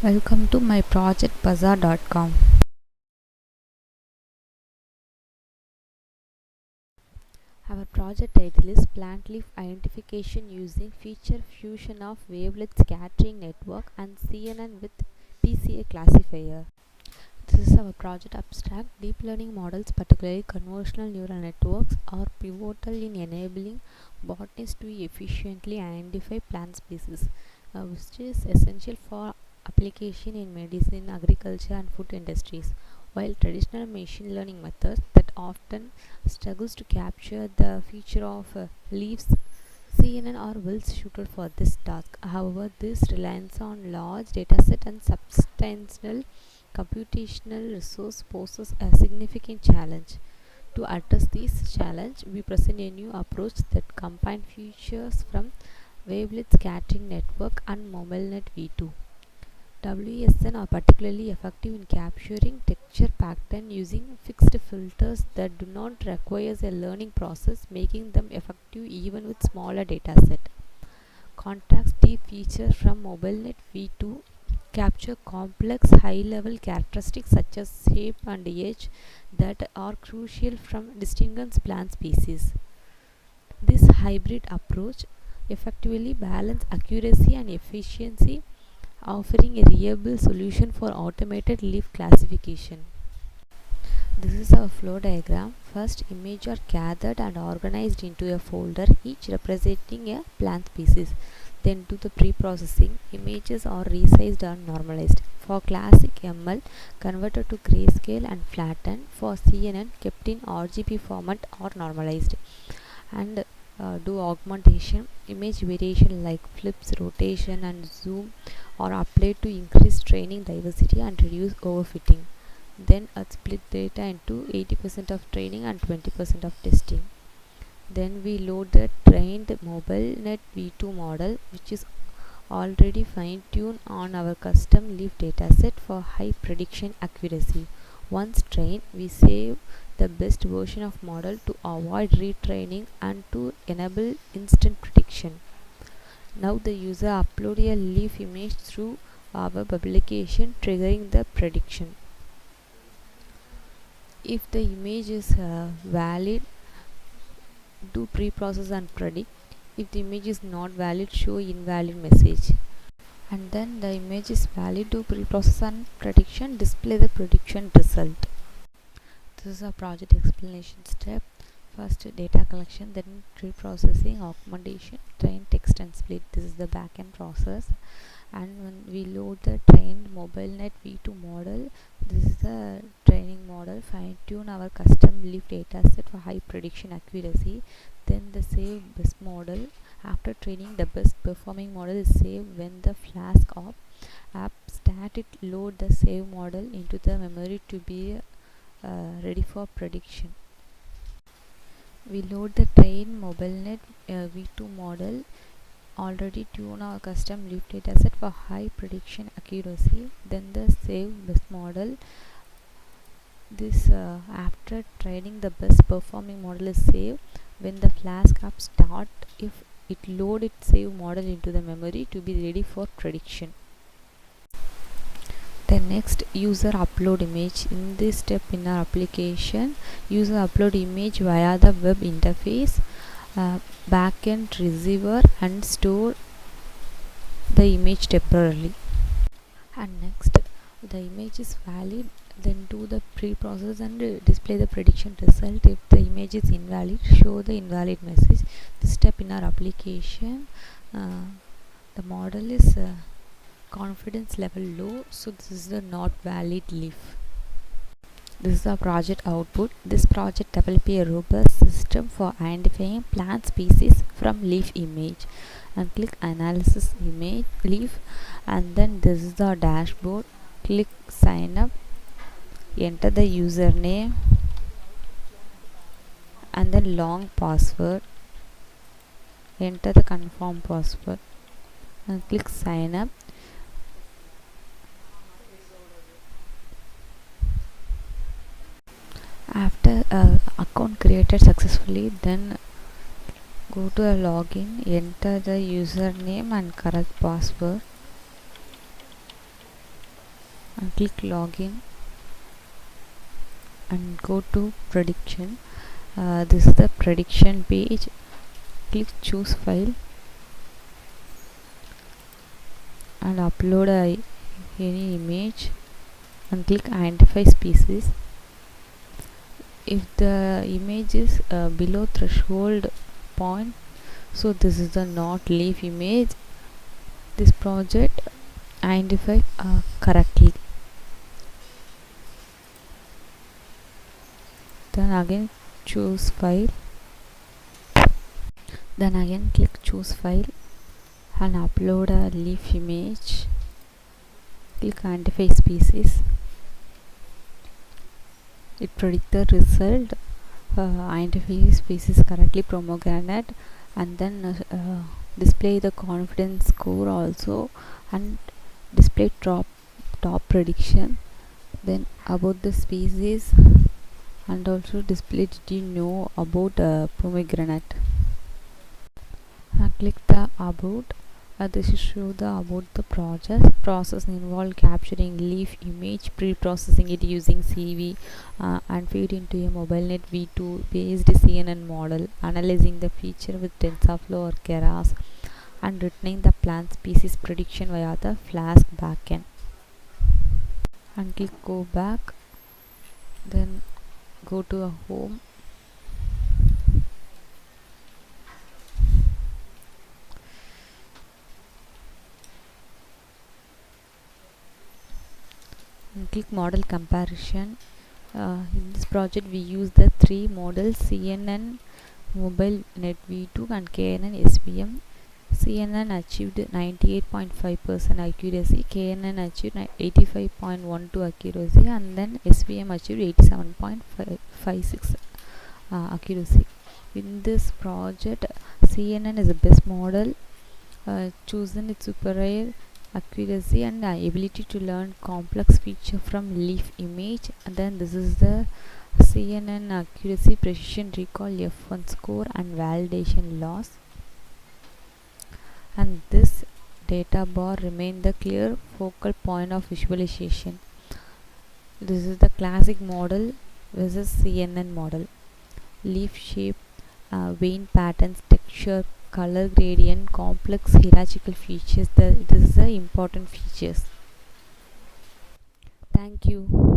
Welcome to myprojectbazaar.com. Our project title is Plant Leaf Identification using Feature Fusion of Wavelet Scattering Network and CNN with PCA classifier. This is our project abstract. Deep learning models, particularly convolutional neural networks, are pivotal in enabling botanists to efficiently identify plant species, which is essential for application in medicine, agriculture, and food industries. While traditional machine learning methods that often struggles to capture the feature of leaves, CNN are well suited for this task. However, this reliance on large dataset and substantial computational resource poses a significant challenge. To address this challenge, we present a new approach that combines features from Wavelet Scattering Network and MobileNet V2. WSN are particularly effective in capturing texture pattern using fixed filters that do not require a learning process, making them effective even with smaller dataset. Contrast deep features from MobileNet V2 capture complex high-level characteristics such as shape and edge that are crucial from distinguishing plant species. This hybrid approach effectively balances accuracy and efficiency, offering a reliable solution for automated leaf classification. This is our flow diagram. First, images are gathered and organized into a folder, each representing a plant species. Then do the pre-processing. Images are resized and normalized. For classic ML, converted to grayscale and flattened. For CNN, kept in RGB format or normalized. And do augmentation. Image variation like flips, rotation, and zoom are applied to increase training diversity and reduce overfitting. Then split data into 80% of training and 20% of testing. Then we load the trained MobileNet V2 model, which is already fine-tuned on our custom leaf dataset for high prediction accuracy. Once trained, we save the best version of model to avoid retraining and to enable instant prediction. Now the user upload a leaf image through our publication, triggering the prediction. If the image is valid, do pre-process and predict. If the image is not valid, show invalid message. And then the image is valid, do pre-process and prediction, display the prediction result. This is a project explanation step. First data collection, then pre-processing, augmentation, train, text and split. This is the backend process. And when we load the trained MobileNet V2 model, this is the training model, fine-tune our custom leaf dataset for high prediction accuracy. Then the save best model. After training, the best performing model is saved when the Flask app start it load the save model into the memory to be ready for prediction. We load the trained MobileNet V2 model, already tune our custom leaf dataset for high prediction accuracy. Then the save best model. This after training, the best performing model is saved when the Flask app start if it load its save model into the memory to be ready for prediction. The next, user upload image. In this step in our application, user upload image via the web interface, backend receiver, and store the image temporarily. And next, the image is valid, then do the pre-process and display the prediction result. If the image is invalid, show the invalid message. This step in our application, the model is confidence level low, so this is the not valid leaf. This is the project output. This project developed a robust system for identifying plant species from leaf image. And click analysis image leaf, and then this is the dashboard. Click sign up, enter the username and then long password, enter the confirm password and click sign up. After account created successfully, then go to a login, enter the username and correct password. and click login and go to prediction. This is the prediction page. Click choose file and upload any image and click identify species. If the image is below threshold point, so this is the not leaf image, this project identify correctly. Then again choose file, then again click choose file and upload a leaf image. Click identify species. It predict the result. Identify species correctly pomegranate, and then display the confidence score also, and display top prediction, then about the species, and also display did you know about pomegranate. Click the about. This will show the about the process involved capturing leaf image, pre-processing it using CV, and feed into a MobileNet V2 based CNN model, analyzing the feature with TensorFlow or Keras, and returning the plant species prediction via the Flask backend. And click go back, then go to a home, and click model comparison. In this project we use the three models: CNN, Mobile Net V2 and KNN SVM. CNN achieved 98.5% accuracy, KNN achieved 85.12 accuracy, and then SVM achieved 87.56 accuracy. In this project, CNN is the best model, chosen its superior accuracy and ability to learn complex feature from leaf image. And then this is the CNN accuracy, precision recall, F1 score and validation loss. And this data bar remain the clear focal point of visualization. This is the classic model versus CNN model. Leaf shape, vein patterns, texture, color gradient, complex hierarchical features. This is the important features. Thank you.